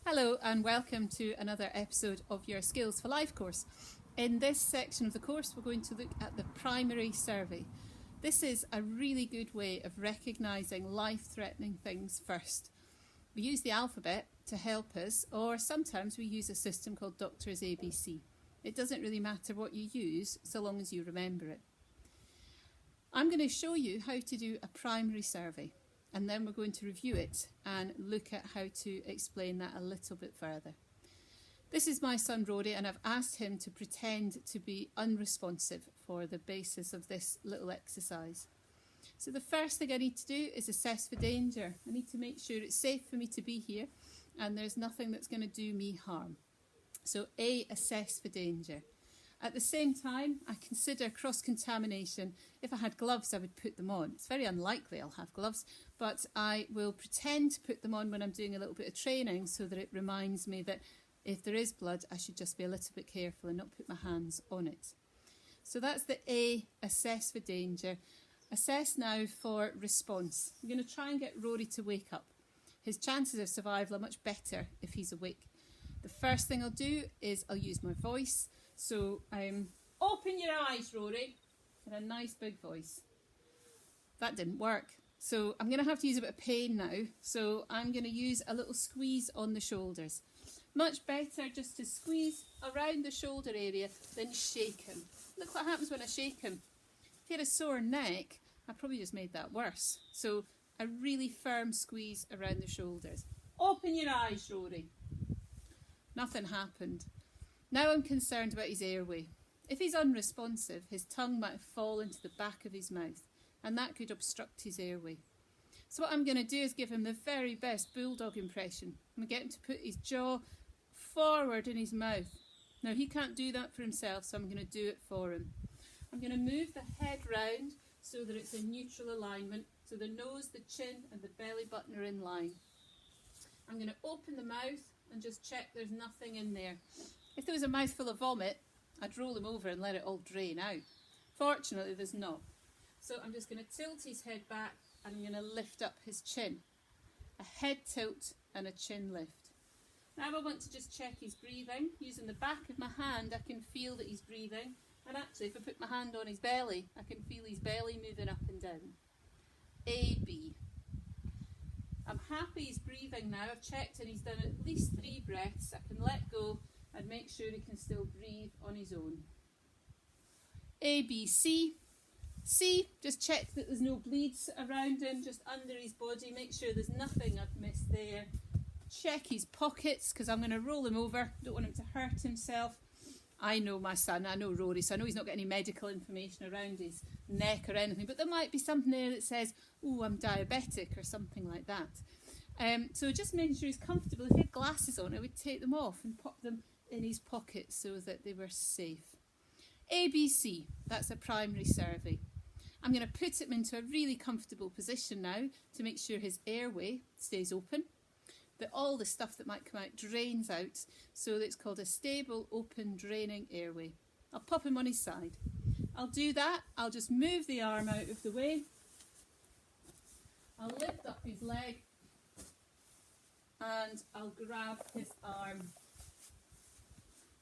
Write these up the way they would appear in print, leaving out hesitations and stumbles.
Hello and welcome to another episode of your Skills for Life course. In this section of the course we're going to look at the primary survey. This is a really good way of recognising life-threatening things first. We use the alphabet to help us, or sometimes we use a system called Doctor's ABC. It doesn't really matter what you use so long as you remember it. I'm going to show you how to do a primary survey. And then we're going to review it and look at how to explain that a little bit further. This is my son Rory, and I've asked him to pretend to be unresponsive for the basis of this little exercise. So the first thing I need to do is assess for danger. I need to make sure it's safe for me to be here and there's nothing that's going to do me harm. So A, assess for danger. At the same time, I consider cross-contamination. If I had gloves, I would put them on. It's very unlikely I'll have gloves, but I will pretend to put them on when I'm doing a little bit of training so that it reminds me that if there is blood, I should just be a little bit careful and not put my hands on it. So that's the A, assess for danger. Assess now for response. I'm going to try and get Rory to wake up. His chances of survival are much better if he's awake. The first thing I'll do is I'll use my voice. So open your eyes, Rory, in a nice big voice. That didn't work. So I'm going to have to use a bit of pain now. So I'm going to use a little squeeze on the shoulders. Much better just to squeeze around the shoulder area than shake him. Look what happens when I shake him. If he had a sore neck, I probably just made that worse. So a really firm squeeze around the shoulders. Open your eyes, Rory. Nothing happened. Now I'm concerned about his airway. If he's unresponsive, his tongue might fall into the back of his mouth, and that could obstruct his airway. So what I'm going to do is give him the very best bulldog impression. I'm going to get him to put his jaw forward in his mouth. Now he can't do that for himself, so I'm going to do it for him. I'm going to move the head round so that it's in neutral alignment, so the nose, the chin and the belly button are in line. I'm going to open the mouth and just check there's nothing in there. If there was a mouthful of vomit, I'd roll him over and let it all drain out. Fortunately, there's not. So I'm just going to tilt his head back and I'm going to lift up his chin. A head tilt and a chin lift. Now I want to just check his breathing. Using the back of my hand, I can feel that he's breathing. And actually, if I put my hand on his belly, I can feel his belly moving up and down. A, B. I'm happy he's breathing now. I've checked and he's done at least 3 breaths. I can let go and make sure he can still breathe on his own. A, B, C. C, just check that there's no bleeds around him, just under his body. Make sure there's nothing I've missed there. Check his pockets, because I'm going to roll him over. Don't want him to hurt himself. I know my son, I know Rory, so I know he's not got any medical information around his neck or anything, but there might be something there that says, oh, I'm diabetic or something like that. So just making sure he's comfortable. If he had glasses on, I would take them off and pop them in his pocket so that they were safe. ABC, that's a primary survey. I'm going to put him into a really comfortable position now to make sure his airway stays open, that all the stuff that might come out drains out, so that it's called a stable, open, draining airway. I'll pop him on his side. I'll do that. I'll just move the arm out of the way. I'll lift up his leg and I'll grab his arm.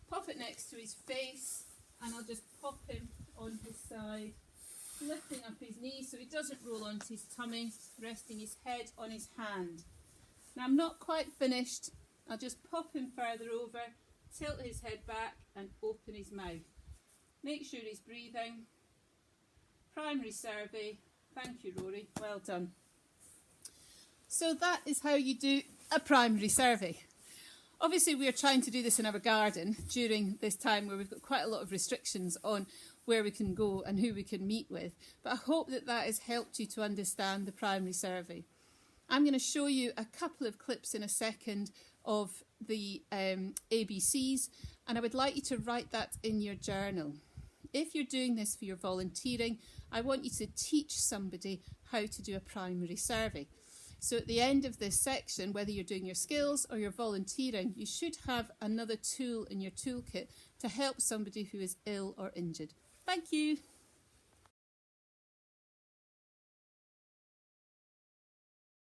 Pop it next to his face and I'll just pop him on his side, lifting up his knees so he doesn't roll onto his tummy, resting his head on his hand. Now I'm not quite finished. I'll just pop him further over, tilt his head back and open his mouth. Make sure he's breathing. Primary survey. Thank you, Rory. Well done. So that is how you do a primary survey. Obviously, we are trying to do this in our garden during this time where we've got quite a lot of restrictions on where we can go and who we can meet with. But I hope that that has helped you to understand the primary survey. I'm going to show you a couple of clips in a second of the ABCs, and I would like you to write that in your journal. If you're doing this for your volunteering, I want you to teach somebody how to do a primary survey. So at the end of this section, whether you're doing your skills or you're volunteering, you should have another tool in your toolkit to help somebody who is ill or injured. Thank you.